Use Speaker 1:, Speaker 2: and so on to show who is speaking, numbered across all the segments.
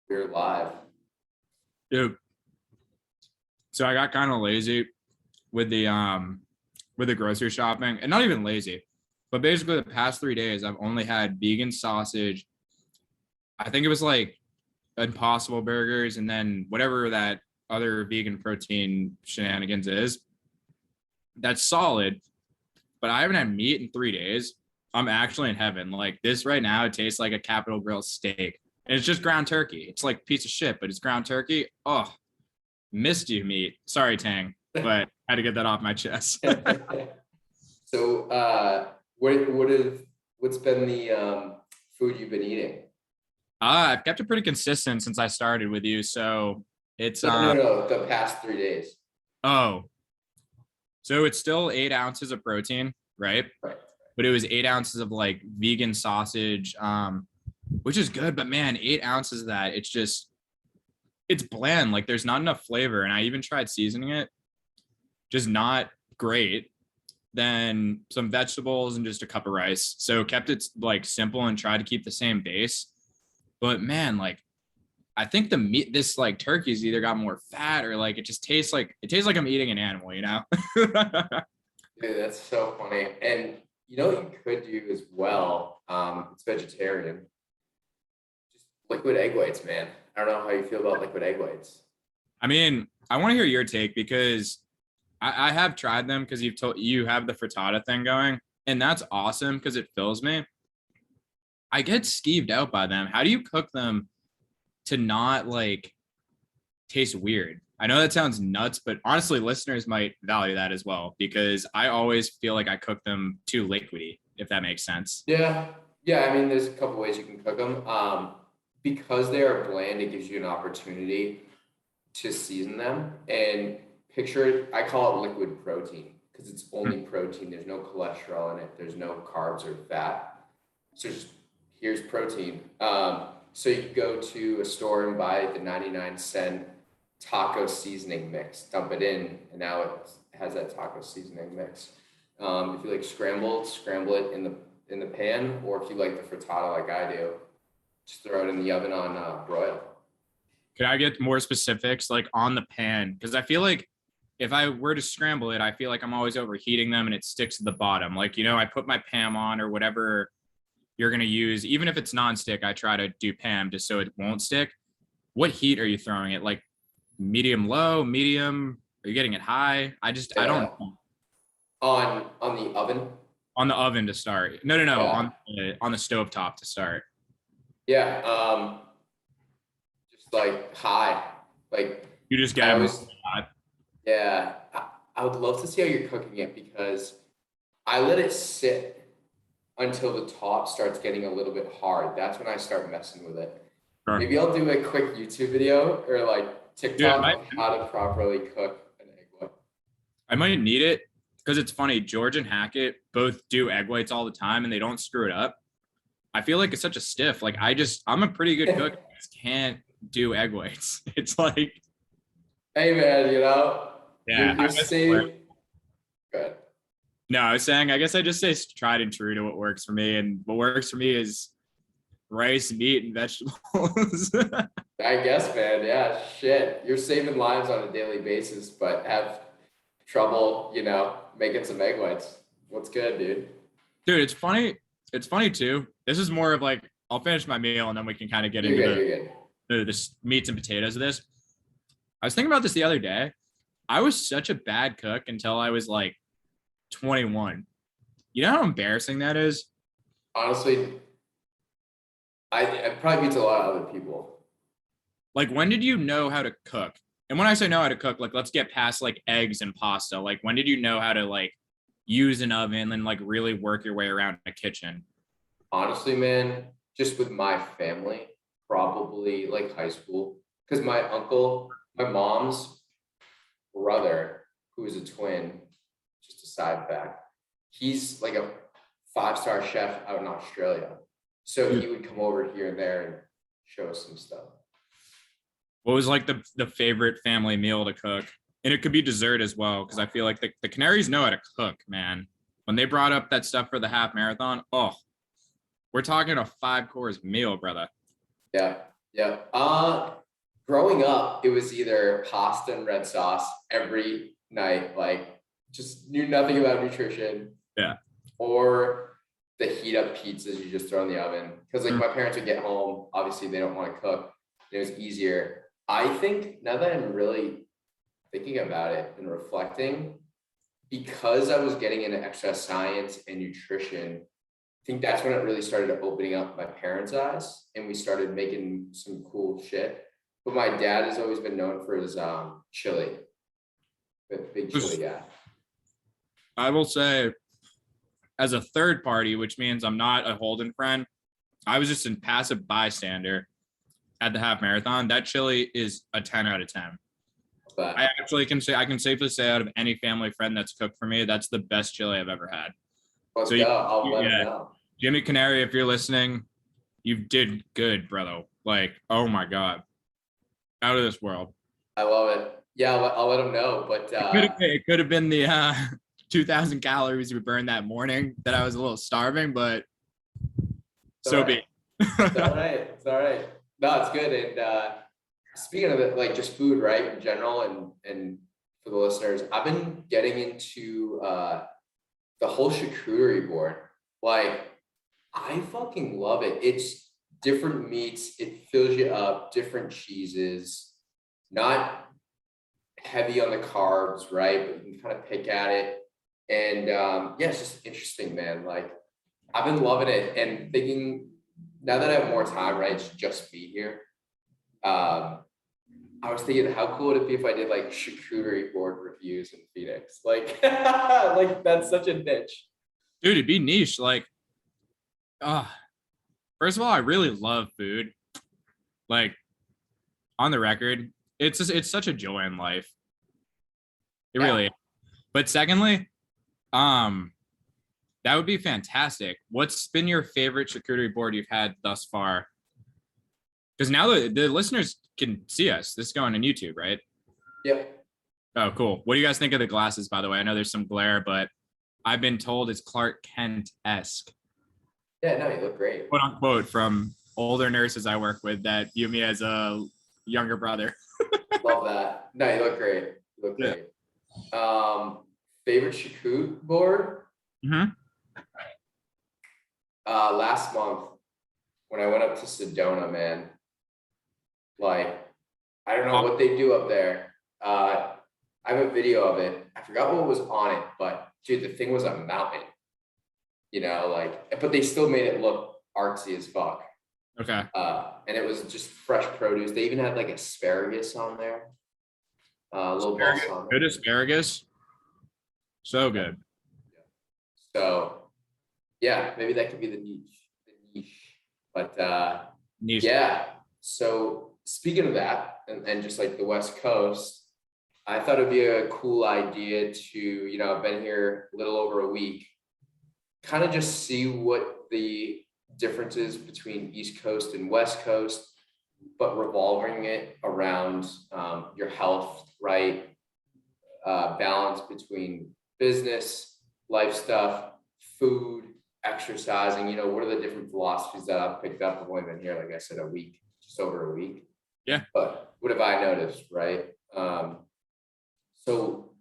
Speaker 1: We're live.
Speaker 2: Dude, so I got kind of lazy with the grocery shopping, and not even lazy, but basically the past 3 days I've only had vegan sausage. I think it was like Impossible Burgers, and then whatever that other vegan protein shenanigans is. That's solid, but I haven't had meat in 3 days. I'm actually in heaven. Like this right now, it tastes like a Capital Grill steak. And it's just ground turkey. It's like a piece of shit, but it's ground turkey. Oh, missed you, meat. Sorry, Tang, but I had to get that off my chest.
Speaker 1: So, what's been the food you've been eating?
Speaker 2: I've kept it pretty consistent since I started with you. So it's
Speaker 1: No, the past 3 days.
Speaker 2: oh, so it's still 8 ounces of protein, right?
Speaker 1: Right.
Speaker 2: But it was 8 ounces of like vegan sausage, which is good. But man, 8 ounces of that, it's bland. Like there's not enough flavor. And I even tried seasoning it, just not great. Then some vegetables and just a cup of rice. So kept it like simple and tried to keep the same base. But man, like I think the meat, this like turkey's either got more fat or like it tastes like I'm eating an animal, you know?
Speaker 1: Dude, that's so funny. And you know what you could do as well? It's vegetarian. Just liquid egg whites, man. I don't know how you feel about liquid egg whites.
Speaker 2: I mean, I want to hear your take because I have tried them because you have the frittata thing going, and that's awesome because it fills me. I get skeeved out by them. How do you cook them to not like taste weird? I know that sounds nuts, but honestly, listeners might value that as well because I always feel like I cook them too liquidy, if that makes sense.
Speaker 1: Yeah, yeah. I mean, there's a couple ways you can cook them. Because they are bland, it gives you an opportunity to season them and picture it. I call it liquid protein because it's only protein. There's no cholesterol in it. There's no carbs or fat. So just here's protein. So you go to a store and buy the 99-cent taco seasoning mix, dump it in, and now it has that taco seasoning mix. If you like scrambled, scramble it in the pan, or if you like the frittata like I do, just throw it in the oven on broil.
Speaker 2: Could I get more specifics, like on the pan? Because I feel like if I were to scramble it, I feel like I'm always overheating them and it sticks to the bottom. Like, I put my Pam on or whatever you're going to use. Even if it's nonstick, I try to do Pam just so it won't stick. What heat are you throwing it? Like medium, low, medium? Are you getting it high? I don't know.
Speaker 1: On the oven.
Speaker 2: On the oven to start. No,
Speaker 1: Yeah.
Speaker 2: on the stove top to start.
Speaker 1: Yeah. Just like high. Like
Speaker 2: You just
Speaker 1: I
Speaker 2: get them
Speaker 1: always,
Speaker 2: hot.
Speaker 1: yeah. I would love to see how you're cooking it because I let it sit until the top starts getting a little bit hard. That's when I start messing with it.
Speaker 2: Sure.
Speaker 1: Maybe I'll do a quick YouTube video or like TikTok
Speaker 2: Dude,
Speaker 1: of how to properly cook an egg white.
Speaker 2: I might need it because it's funny. George and Hackett both do egg whites all the time and they don't screw it up. I feel like it's such a stiff. Like I'm a pretty good cook. I just can't do egg whites. It's like,
Speaker 1: Hey man,
Speaker 2: yeah,
Speaker 1: you're safe. Good.
Speaker 2: no, I was saying, I guess I just say tried and true to what works for me. And what works for me is rice, meat, and vegetables.
Speaker 1: I guess, man. Yeah, shit. You're saving lives on a daily basis, but have trouble, making some egg whites. What's good, dude?
Speaker 2: Dude, it's funny. It's funny too. This is more of like, I'll finish my meal and then we can kind of get
Speaker 1: You're
Speaker 2: into
Speaker 1: good. You're good.
Speaker 2: the meats and potatoes of this. I was thinking about this the other day. I was such a bad cook until I was like 21. You know how embarrassing that is?
Speaker 1: Honestly, I probably beats a lot of other people.
Speaker 2: Like, when did you know how to cook? And when I say know how to cook, like, let's get past like eggs and pasta. Like, when did you know how to like use an oven and like really work your way around a kitchen?
Speaker 1: Honestly, man, just with my family, probably like high school. Because my mom's brother, who is a twin, just a side fact, he's like a 5-star chef out in Australia. So he would come over here and there and show us some stuff.
Speaker 2: What was like the favorite family meal to cook? And it could be dessert as well, because I feel like the Canaries know how to cook, man. When they brought up that stuff for the half marathon, oh, we're talking a 5 course meal, brother.
Speaker 1: Yeah. Yeah. Growing up, it was either pasta and red sauce every night, like just knew nothing about nutrition.
Speaker 2: Yeah.
Speaker 1: Or the heat up pizzas you just throw in the oven. Because like
Speaker 2: Mm.
Speaker 1: my parents would get home, obviously they don't want to cook. It was easier. I think now that I'm really thinking about it and reflecting, because I was getting into exercise science and nutrition, I think that's when it really started opening up my parents' eyes and we started making some cool shit. But my dad has always been known for his chili, big chili guy.
Speaker 2: I will say, as a third party, which means I'm not a Holden friend, I was just a passive bystander at the half marathon. That chili is a 10 out of 10.
Speaker 1: But
Speaker 2: I actually can say, I can safely say, out of any family friend that's cooked for me, that's the best chili I've ever had.
Speaker 1: let's
Speaker 2: So
Speaker 1: go. I'll let him
Speaker 2: yeah,
Speaker 1: know.
Speaker 2: Jimmy Canary, if you're listening, you did good, brother. Like, oh my God, out of this world.
Speaker 1: I love it. Yeah, I'll let him know. But
Speaker 2: It could have been the 2,000 calories we burned that morning that I was a little starving, but so be it.
Speaker 1: it's all right. It's all right. No, it's good. And speaking of it, like just food, right, in general, and for the listeners, I've been getting into the whole charcuterie board. Like, I fucking love it. It's different meats. It fills you up. Different cheeses. Not heavy on the carbs, right? But you can kind of pick at it. And yeah, it's just interesting, man. Like, I've been loving it and thinking now that I have more time, right? It's just me here. I was thinking, how cool would it be if I did like charcuterie board reviews in Phoenix? Like, like that's such a niche.
Speaker 2: Dude, it'd be niche. Like, first of all, I really love food. Like, on the record, it's such a joy in life. It
Speaker 1: Yeah.
Speaker 2: really is. But secondly, that would be fantastic. What's been your favorite charcuterie board you've had thus far? Because now the listeners can see us. This is going on YouTube, right?
Speaker 1: Yep.
Speaker 2: Oh, cool. What do you guys think of the glasses, by the way? I know there's some glare, but I've been told it's Clark Kent-esque,
Speaker 1: Yeah, no, you look great.
Speaker 2: quote unquote, from older nurses I work with that view me as a younger brother.
Speaker 1: Love that. No, you look great. You look great. Favorite charcuterie board?
Speaker 2: Mhm.
Speaker 1: Last month when I went up to Sedona, man, like, I don't know what they do up there. I have a video of it. I forgot what was on it, but dude, the thing was a mountain, you know, like, but they still made it look artsy as fuck.
Speaker 2: Okay.
Speaker 1: And it was just fresh produce. They even had like asparagus on there. A little balsamic.
Speaker 2: Good asparagus. So good.
Speaker 1: So yeah, maybe that could be the niche. But
Speaker 2: Niche.
Speaker 1: yeah. So speaking of that, and just like the West Coast, I thought it'd be a cool idea to, you know, I've been here a little over a week, kind of just see what the difference is between East Coast and West Coast, but revolving it around your health, right? Balance between business, life stuff, food, exercising, you know, what are the different philosophies that I've picked up? I've only been here, like I said, a week, just over a week.
Speaker 2: Yeah.
Speaker 1: But what have I noticed, right? So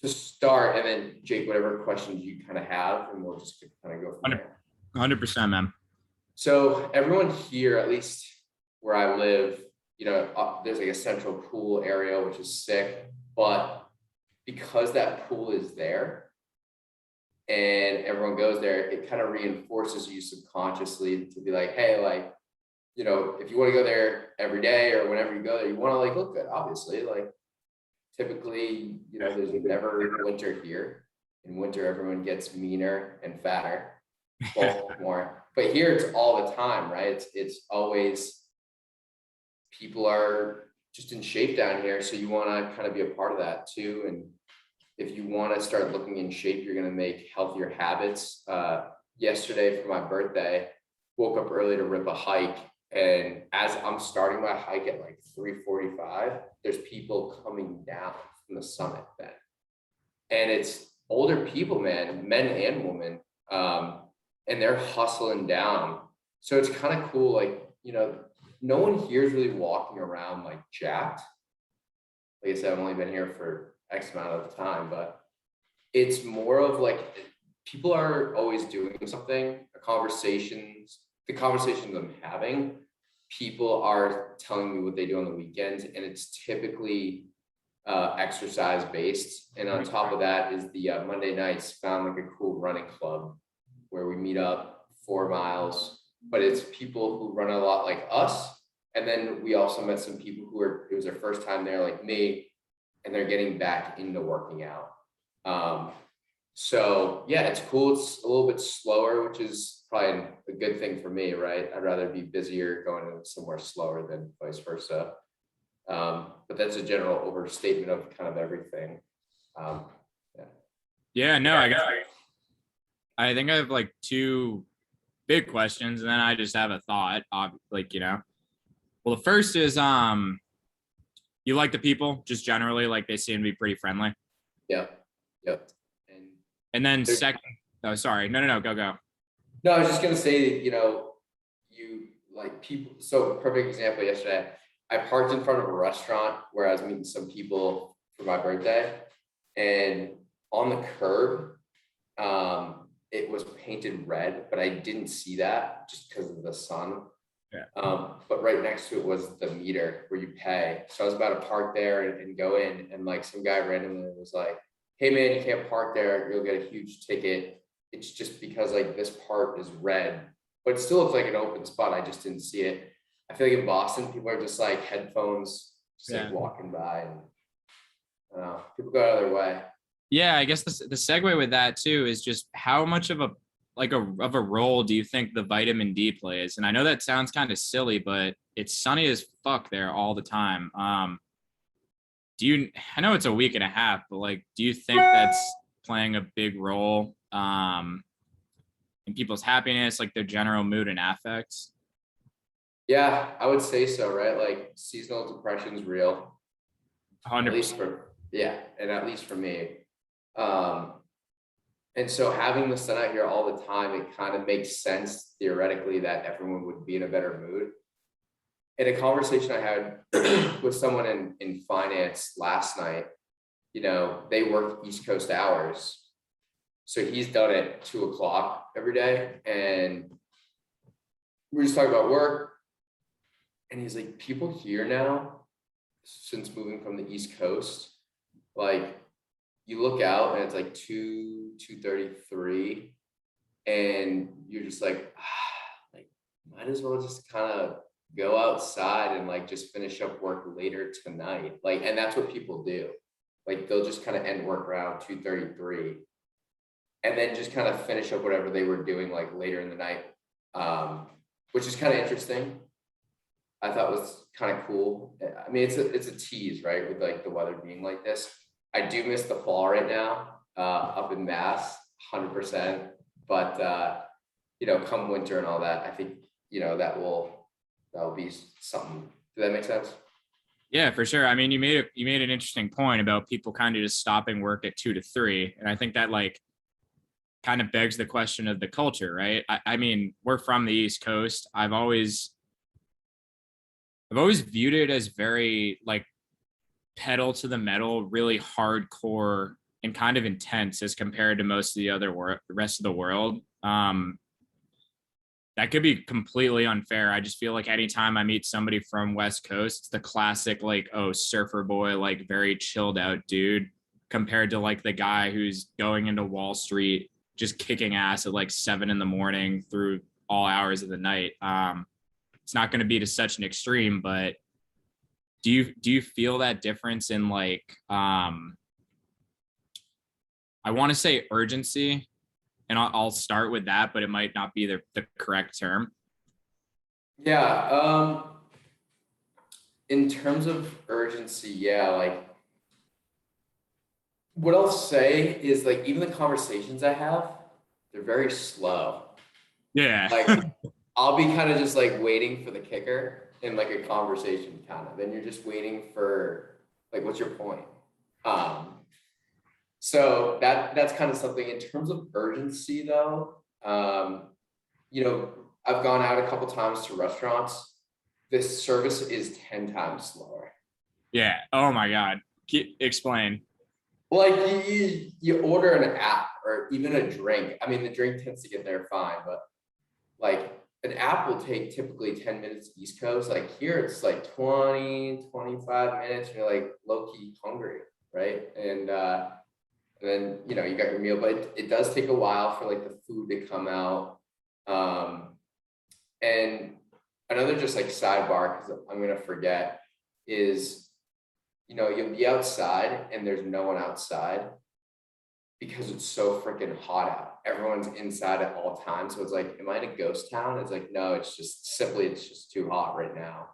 Speaker 1: to start, and then Jake, whatever questions you kind of have, and we'll just kind of go from there.
Speaker 2: 100%, man.
Speaker 1: So everyone here, at least where I live, you know, there's like a central pool area, which is sick, but because that pool is there and everyone goes there, it kind of reinforces you subconsciously to be like, hey, like, you know, if you want to go there every day or whenever you go there, you want to like look good, obviously. Like, typically, you know, there's never winter here. In winter, everyone gets meaner and fatter, both more. But here it's all the time, right? It's always, people are just in shape down here. So you want to kind of be a part of that too. And if you want to start looking in shape, you're going to make healthier habits. Yesterday for my birthday, woke up early to rip a hike. And as I'm starting my hike at like 3:45, there's people coming down from the summit then. And it's older people, man, men and women. And they're hustling down. So it's kind of cool. Like, you know, no one here is really walking around like jacked. Like I said, I've only been here for X amount of time, but it's more of like people are always doing something, the conversations I'm having, people are telling me what they do on the weekends, and it's typically exercise based. And on top of that is the Monday nights found like a cool running club where we meet up 4 miles, but it's people who run a lot like us. And then we also met some people who it was their first time there like me, and they're getting back into working out. So yeah, it's cool. It's a little bit slower, which is probably a good thing for me, right? I'd rather be busier going somewhere slower than vice versa. But that's a general overstatement of kind of everything.
Speaker 2: Yeah, no, I think I have like 2 big questions, and then I just have a thought. Like, well, the first is, you like the people just generally, like they seem to be pretty friendly.
Speaker 1: Yep.
Speaker 2: And then second, oh, sorry, no, go.
Speaker 1: No, I was just gonna say, you like people. So perfect example. Yesterday, I parked in front of a restaurant where I was meeting some people for my birthday, and on the curb, it was painted red, but I didn't see that just because of the sun.
Speaker 2: Yeah.
Speaker 1: But right next to it was the meter where you pay. So I was about to park there and go in, and like some guy randomly was like, "Hey man, you can't park there. You'll get a huge ticket. It's just because like this part is red, but it still looks like an open spot. I just didn't see it." I feel like in Boston, people are just like headphones, just like walking by, and I don't know, people go out of their way.
Speaker 2: Yeah, I guess the segue with that too is just how much of a role do you think the vitamin D plays? And I know that sounds kind of silly, but it's sunny as fuck there all the time. I know it's a week and a half, but like, do you think that's playing a big role in people's happiness, like their general mood and affects?
Speaker 1: Yeah, I would say so, right? Like seasonal depression is real.
Speaker 2: 100%.
Speaker 1: At least for me. And so having the sun out here all the time, it kind of makes sense theoretically that everyone would be in a better mood. In a conversation I had with someone in finance last night, they work East Coast hours. So he's done it at 2:00 every day. And we're just talking about work. And he's like, people here now, since moving from the East Coast, like you look out and it's like 2:33, and you're just like might as well just kind of go outside and like just finish up work later tonight. Like, and that's what people do. Like they'll just kind of end work around 2:33 and then just kind of finish up whatever they were doing like later in the night, which is kind of interesting. I thought was kind of cool. I mean, it's a tease, right? With like the weather being like this. I do miss the fall right now, up in Mass, 100%. But come winter and all that, I think that will be something. Does that make sense?
Speaker 2: Yeah, for sure. I mean, you made an interesting point about people kind of just stopping work at 2 to 3, and I think that like kind of begs the question of the culture, right? I mean, we're from the East Coast. I've always viewed it as very like pedal to the metal, really hardcore and kind of intense as compared to most of the rest of the world. That could be completely unfair. I just feel like anytime I meet somebody from West Coast, it's the classic like, oh, surfer boy, like very chilled out dude, compared to like the guy who's going into Wall Street just kicking ass at like 7 a.m. through all hours of the night. It's not going to be to such an extreme, but do you feel that difference in like, I want to say urgency, and I'll start with that, but it might not be the correct term.
Speaker 1: Yeah. In terms of urgency, yeah, like what I'll say is like, even the conversations I have, they're very slow.
Speaker 2: Yeah.
Speaker 1: Like I'll be kind of just like waiting for the kicker in like a conversation kind of, and you're just waiting for like, what's your point? So that's kind of something. In terms of urgency though, I've gone out a couple times to restaurants. this service is 10 times slower.
Speaker 2: Yeah. Oh my God. Explain.
Speaker 1: Like you order an app or even a drink. I mean, the drink tends to get there fine, but like an app will take typically 10 minutes East Coast. Like here, it's like 20, 25 minutes. And you're like low key hungry, right? And then, you know, you got your meal, but it does take a while for like the food to come out. And another just like sidebar, because I'm gonna forget, is, you know, you'll be outside and there's no one outside because it's so freaking hot out. Everyone's inside at all times. So it's like, am I in a ghost town? It's like, no, it's just too hot right now.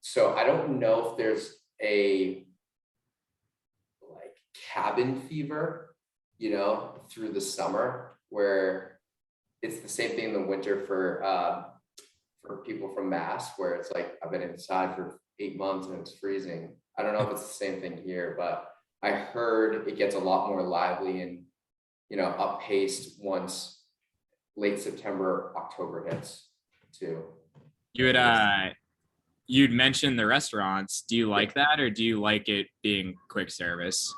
Speaker 1: So I don't know if there's a like cabin fever, you know, through the summer where it's the same thing in the winter for people from Mass, where it's like, I've been inside for 8 months and it's freezing. I don't know if it's the same thing here, but I heard it gets a lot more lively and, you know, up paced once late September, October hits too.
Speaker 2: You'd mentioned the restaurants. Do you like that, or do you like it being quick service?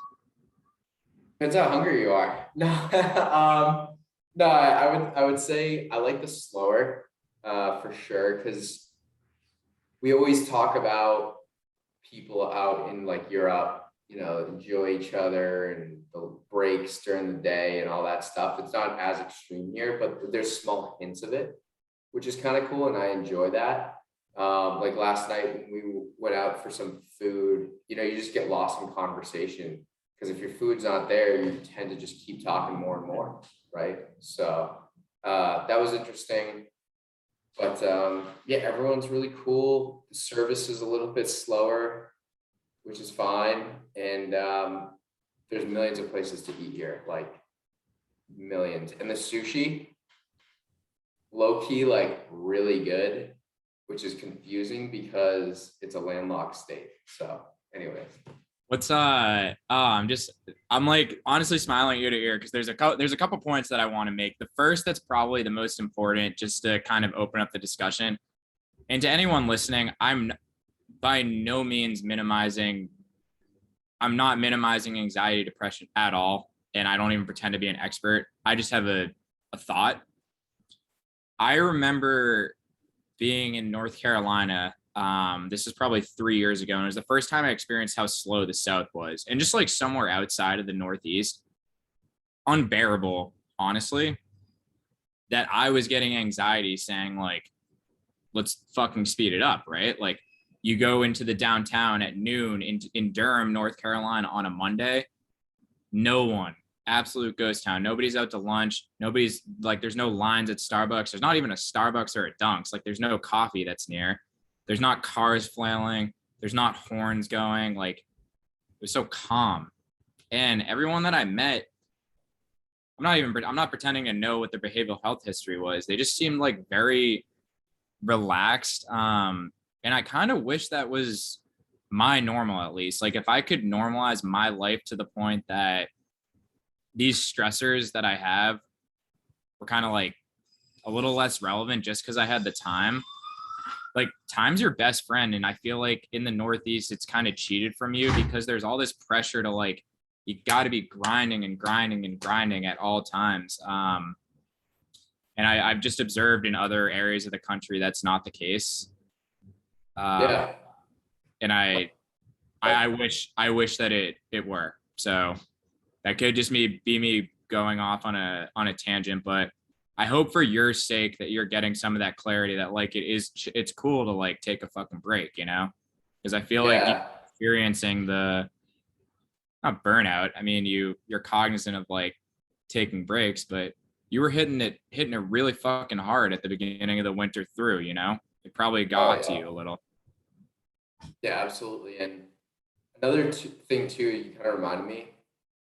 Speaker 1: Depends how hungry you are. No, no, I would say I like the slower, for sure, because we always talk about people out in like Europe, you know, enjoy each other and the breaks during the day and all that stuff. It's not as extreme here, but there's small hints of it, which is kind of cool, and I enjoy that. Like last night when we went out for some food, you know, you just get lost in conversation because if your food's not there, you tend to just keep talking more and more, right? So that was interesting. But yeah, everyone's really cool. The service is a little bit slower, which is fine. And there's millions of places to eat here, like millions. And the sushi, low key, like really good, which is confusing because it's a landlocked state. So, anyways.
Speaker 2: I'm like honestly smiling ear to ear because there's a couple points that I want to make. The first that's probably the most important, just to kind of open up the discussion. And to anyone listening, I'm by no means I'm not minimizing anxiety, depression at all. And I don't even pretend to be an expert. I just have a thought. I remember being in North Carolina. This is probably 3 years ago, and it was the first time I experienced how slow the South was, and just like somewhere outside of the Northeast, unbearable, honestly, that I was getting anxiety saying like, let's fucking speed it up, right? Like you go into the downtown at noon in Durham, North Carolina on a Monday, no one, absolute ghost town. Nobody's out to lunch. Nobody's like, there's no lines at Starbucks. There's not even a Starbucks or a Dunks. Like there's no coffee that's near. There's not cars flailing. There's not horns going. Like it was so calm. And everyone that I met, I'm not pretending to know what their behavioral health history was. They just seemed like very relaxed. And I kind of wish that was my normal, at least. Like if I could normalize my life to the point that these stressors that I have were kind of like a little less relevant just because I had the time. Like time's your best friend. And I feel like in the Northeast, it's kind of cheated from you because there's all this pressure to like, you got to be grinding and grinding and grinding at all times. And I've just observed in other areas of the country, that's not the case.
Speaker 1: Yeah.
Speaker 2: And I wish that it were. So that could just be me going off on a tangent, but I hope for your sake that you're getting some of that clarity that like it's cool to like take a fucking break, you know? Because I feel like you're experiencing the not burnout. I mean, you're cognizant of like taking breaks, but you were hitting it really fucking hard at the beginning of the winter through, you know? It probably got to you a little.
Speaker 1: Yeah, absolutely. And another thing too, you kind of reminded me,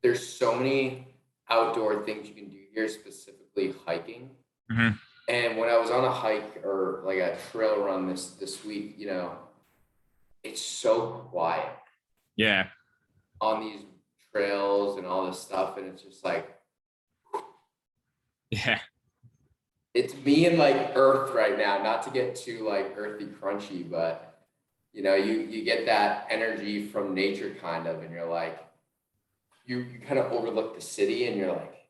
Speaker 1: there's so many outdoor things you can do here, specifically hiking.
Speaker 2: Mm-hmm.
Speaker 1: And when I was on a hike or like a trail run this week, you know, it's so quiet.
Speaker 2: Yeah.
Speaker 1: On these trails and all this stuff, and it's just like,
Speaker 2: yeah.
Speaker 1: it's me and like earth right now, not to get too like earthy crunchy, but you get that energy from nature kind of, and you're like, you kind of overlook the city and you're like,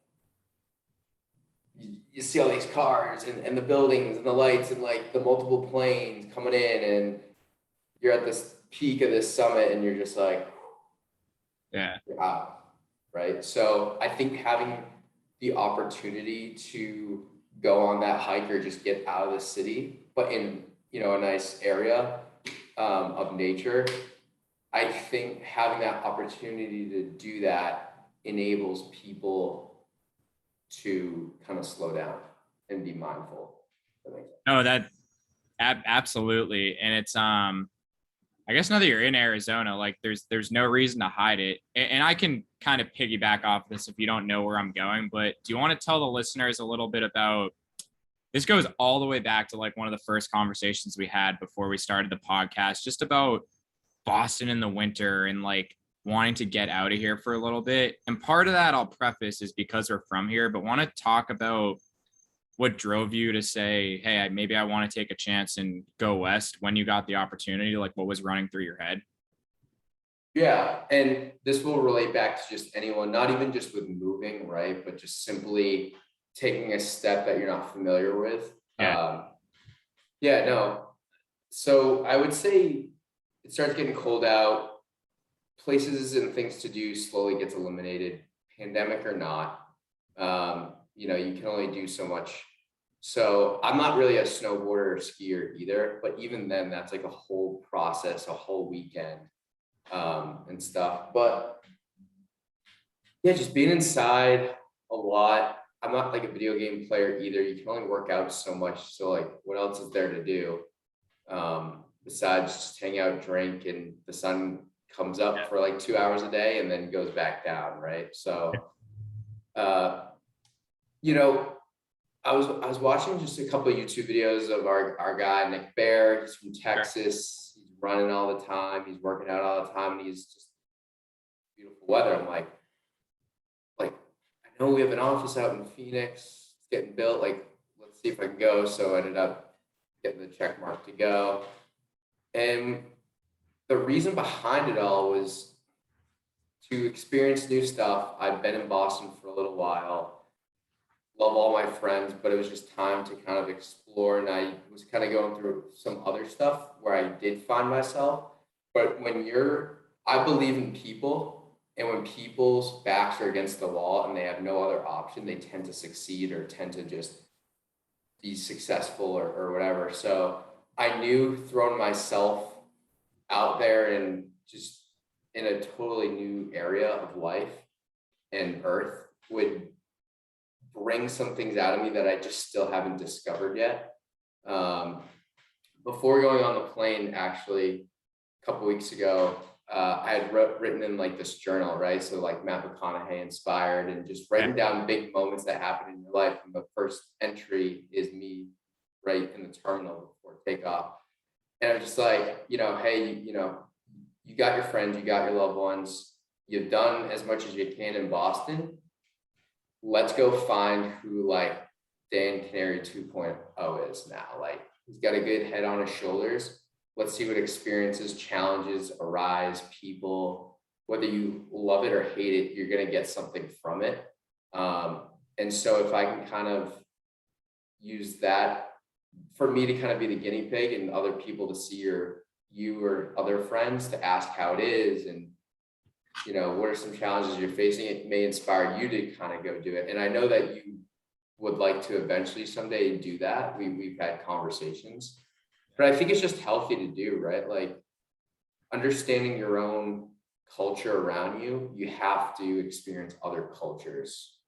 Speaker 1: you see all these cars and the buildings and the lights and like the multiple planes coming in, and you're at this peak of this summit and you're just like,
Speaker 2: Yeah.
Speaker 1: you're out, right? So I think having the opportunity to go on that hike or just get out of the city, but in a nice area of nature, I think having that opportunity to do that enables people to kind of slow down and be mindful.
Speaker 2: No, that absolutely. And it's I guess now that you're in Arizona, like there's no reason to hide it. And I can kind of piggyback off this if you don't know where I'm going, but do you want to tell the listeners a little bit about, this goes all the way back to like one of the first conversations we had before we started the podcast, just about Boston in the winter and like wanting to get out of here for a little bit. And part of that, I'll preface, is because we're from here, but want to talk about what drove you to say, hey, maybe I want to take a chance and go west when you got the opportunity, like what was running through your head?
Speaker 1: Yeah, and this will relate back to just anyone, not even just with moving, right? But just simply taking a step that you're not familiar with.
Speaker 2: Yeah.
Speaker 1: Yeah, no. So I would say it starts getting cold out, places and things to do slowly gets eliminated, pandemic or not. You can only do so much. So I'm not really a snowboarder or skier either, but even then that's like a whole process, a whole weekend, and stuff. But yeah, just being inside a lot. I'm not like a video game player either. You can only work out so much. So like what else is there to do? Besides just hang out, drink, and the sun comes up for like 2 hours a day and then goes back down, right? So I was watching just a couple of YouTube videos of our guy Nick Bear. He's from Texas. He's running all the time. He's working out all the time, and he's just beautiful weather. I'm like, I know we have an office out in Phoenix. It's getting built. Like, let's see if I can go. So I ended up getting the check mark to go. And the reason behind it all was to experience new stuff. I've been in Boston for a little while. Love all my friends, but it was just time to kind of explore. And I was kind of going through some other stuff where I did find myself. But I believe in people, and when people's backs are against the wall and they have no other option, they tend to succeed or tend to just be successful or whatever. So I knew throwing myself out there and just in a totally new area of life and earth would bring some things out of me that I just still haven't discovered yet. Before going on the plane, actually, a couple weeks ago, I had written in like this journal, right? So like Matt McConaughey inspired, and just writing down big moments that happened in your life. And the first entry is me right in the terminal before takeoff. And I'm just like, hey, you got your friends, you got your loved ones, you've done as much as you can in Boston. Let's go find who like Dan Canary 2.0 is now. Like, he's got a good head on his shoulders. Let's see what experiences, challenges arise, people, whether you love it or hate it, you're going to get something from it. And so if I can kind of use that for me to kind of be the guinea pig and other people to see you or other friends to ask how it is, and what are some challenges you're facing, it may inspire you to kind of go do it. And I know that you would like to eventually someday do that. We've had conversations, but I think it's just healthy to do, right? Like, understanding your own culture around you, you have to experience other cultures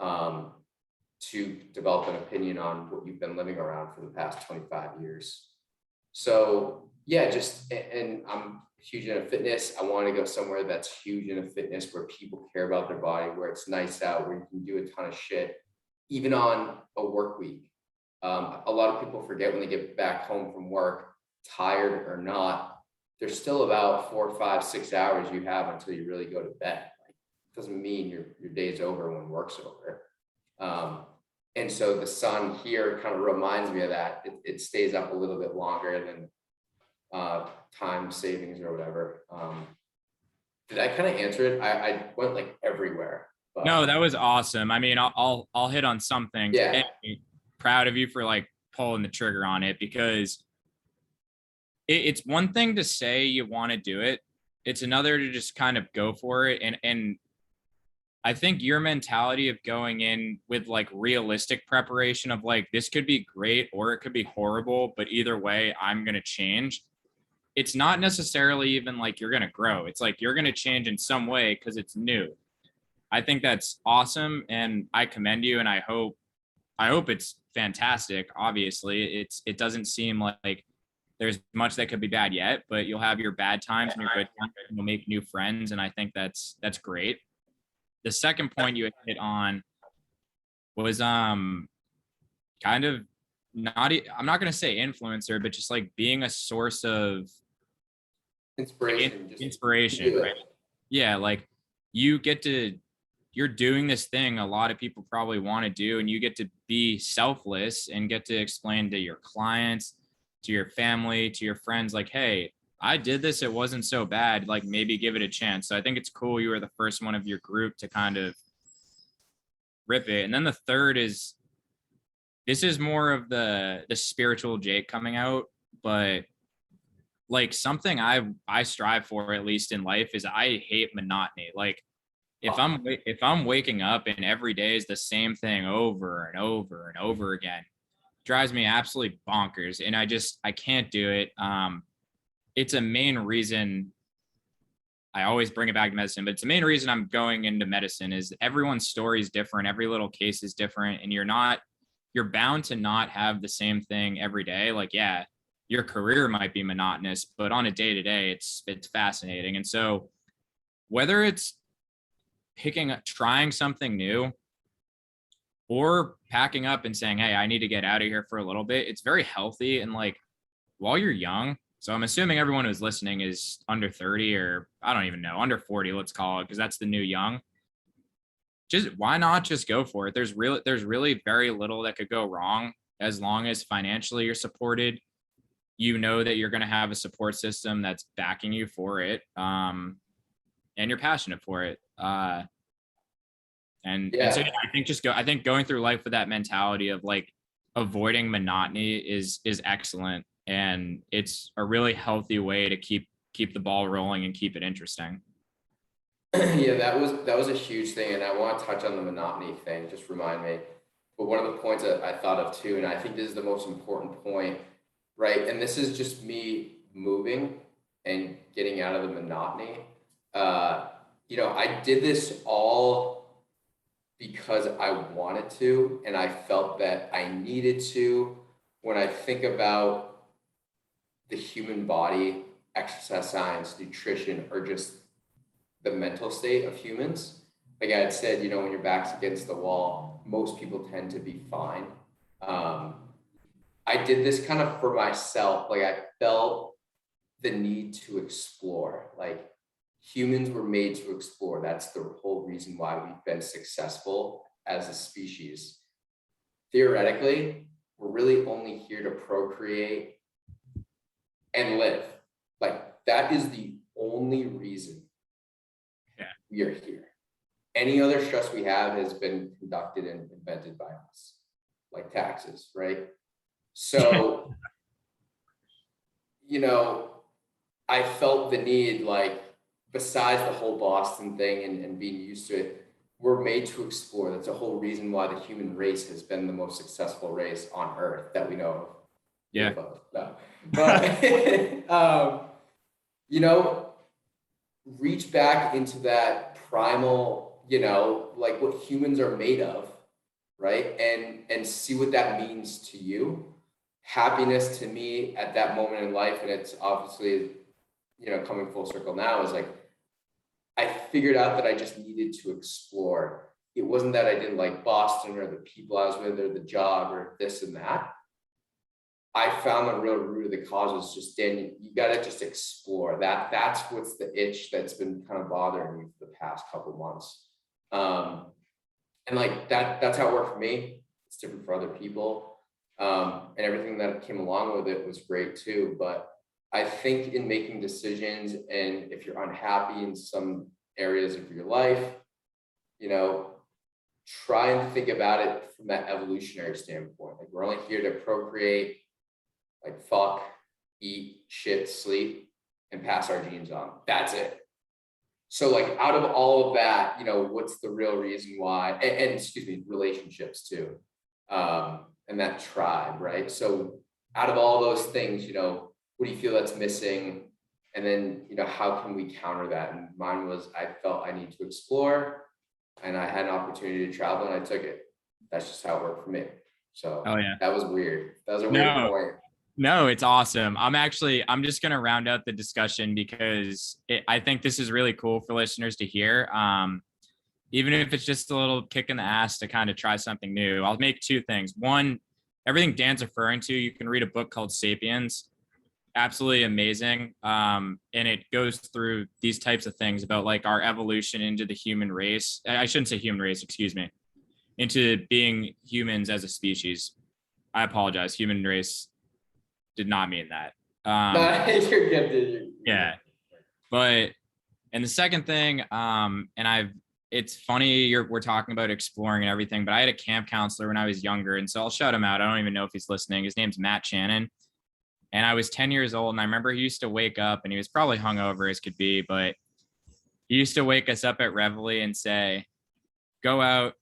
Speaker 1: to develop an opinion on what you've been living around for the past 25 years. So yeah, and I'm huge into fitness. I want to go somewhere that's huge into fitness, where people care about their body, where it's nice out, where you can do a ton of shit, even on a work week. A lot of people forget when they get back home from work, tired or not, there's still about 4, 5, 6 hours you have until you really go to bed. Like, it doesn't mean your day's over when work's over. And so the sun here kind of reminds me of that. It stays up a little bit longer than time savings or whatever. Did I kind of answer it? I went like everywhere. But
Speaker 2: No, that was awesome. I mean, I'll hit on some things.
Speaker 1: yeah,
Speaker 2: Proud of you for like pulling the trigger on it, because it's one thing to say you want to do it. It's another to just kind of go for it. And I think your mentality of going in with like realistic preparation of like, this could be great or it could be horrible, but either way, I'm going to change. It's not necessarily even like you're going to grow. It's like you're going to change in some way because it's new. I think that's awesome, and I commend you, and I hope it's fantastic. Obviously, it doesn't seem like there's much that could be bad yet, but you'll have your bad times and your good times, and you'll make new friends, and I think that's great. The second point you hit on was kind of not I'm not going to say influencer, but just like being a source of inspiration, right? Yeah, like you're doing this thing a lot of people probably want to do, and you get to be selfless and get to explain to your clients, to your family, to your friends, like, hey, I did this, it wasn't so bad, like maybe give it a chance. So I think it's cool you were the first one of your group to kind of rip it. And then the third is, this is more of the spiritual Jake coming out, but like something I strive for, at least in life, is I hate monotony. Like if I'm waking up and every day is the same thing over and over and over again, drives me absolutely bonkers, and I can't do it. It's a main reason I always bring it back to medicine, but it's the main reason I'm going into medicine. Is everyone's story is different, every little case is different, and you're bound to not have the same thing every day. Like, yeah, your career might be monotonous, but on a day-to-day, it's fascinating. And so whether it's trying something new or packing up and saying, hey, I need to get out of here for a little bit, it's very healthy. And like, while you're young, so I'm assuming everyone who's listening is under 30, or I don't even know, under 40, let's call it, because that's the new young. Just why not just go for it? There's really very little that could go wrong, as long as financially you're supported. You know that you're going to have a support system that's backing you for it, and you're passionate for it. And so I think going through life with that mentality of like avoiding monotony is excellent, and it's a really healthy way to keep the ball rolling and keep it interesting.
Speaker 1: Yeah, that was a huge thing, and I want to touch on the monotony thing. Just remind me. But one of the points that I thought of too, and I think this is the most important point, right? And this is just me moving and getting out of the monotony. I did this all because I wanted to, and I felt that I needed to. When I think about the human body, exercise science, nutrition, or just the mental state of humans, like I had said, when your back's against the wall, most people tend to be fine. I did this kind of for myself. Like I felt the need to explore. Like humans were made to explore. That's the whole reason why we've been successful as a species. Theoretically, we're really only here to procreate and live. Like that is the only reason we are here. Any other stress we have has been conducted and invented by us, like taxes, right? So, I felt the need, like, besides the whole Boston thing and being used to it, we're made to explore. That's the whole reason why the human race has been the most successful race on Earth that we know of.
Speaker 2: Yeah.
Speaker 1: No. But, reach back into that primal, like what humans are made of, right? And see what that means to you. Happiness to me at that moment in life, and it's obviously, coming full circle now, is like, I figured out that I just needed to explore. It wasn't that I didn't like Boston or the people I was with or the job or this and that. I found the real root of the cause is just, Dan, you got to just explore that. That's what's the itch that's been kind of bothering me for the past couple months. And like that's how it worked for me. It's different for other people. And everything that came along with it was great too. But I think in making decisions, and if you're unhappy in some areas of your life, you know, try and think about it from that evolutionary standpoint. Like, we're only here to procreate, like fuck, eat, shit, sleep, and pass our genes on. That's it. So like, out of all of that, you know, what's the real reason why, and excuse me, relationships too. And that tribe, right? So out of all those things, you know, what do you feel that's missing? And then, you know, how can we counter that? And mine was, I felt I need to explore, and I had an opportunity to travel, and I took it. That's just how it worked for me. So
Speaker 2: Oh yeah.
Speaker 1: that was weird. That was a weird
Speaker 2: No,
Speaker 1: point.
Speaker 2: no, it's awesome. I'm just going to round out the discussion because I think this is really cool for listeners to hear. Even if it's just a little kick in the ass to kind of try something new. I'll make two things. One, everything Dan's referring to, you can read a book called Sapiens. Absolutely amazing. And it goes through these types of things about like our evolution into the human race. I shouldn't say human race, excuse me, into being humans as a species. I apologize. Human race did not mean that.
Speaker 1: You're good, dude.
Speaker 2: Yeah. But, and the second thing, it's funny we're talking about exploring and everything, but I had a camp counselor when I was younger. And so I'll shout him out. I don't even know if he's listening. His name's Matt Shannon. And I was 10 years old. And I remember he used to wake up, and he was probably hungover as could be, but he used to wake us up at Reveille and say, go out,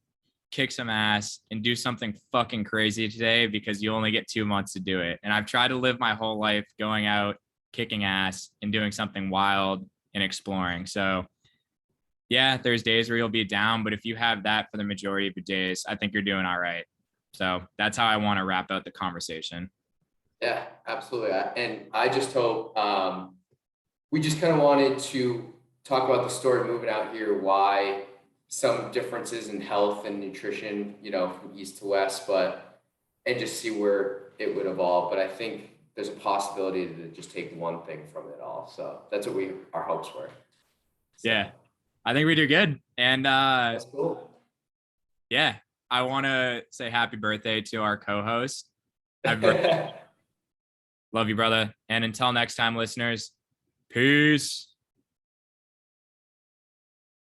Speaker 2: kick some ass, and do something fucking crazy today because you only get 2 months to do it. And I've tried to live my whole life going out, kicking ass, and doing something wild and exploring. So yeah, there's days where you'll be down, but if you have that for the majority of your days, I think you're doing all right. So that's how I want to wrap up the conversation.
Speaker 1: Yeah, absolutely. And I just hope, we just kind of wanted to talk about the story moving out here, why some differences in health and nutrition, you know, from east to west, and just see where it would evolve. But I think there's a possibility to just take one thing from it all. So that's what our hopes were. So,
Speaker 2: yeah, I think we do good. And
Speaker 1: that's cool.
Speaker 2: Yeah, I want to say happy birthday to our co-host. Love you, brother. And until next time, listeners, peace.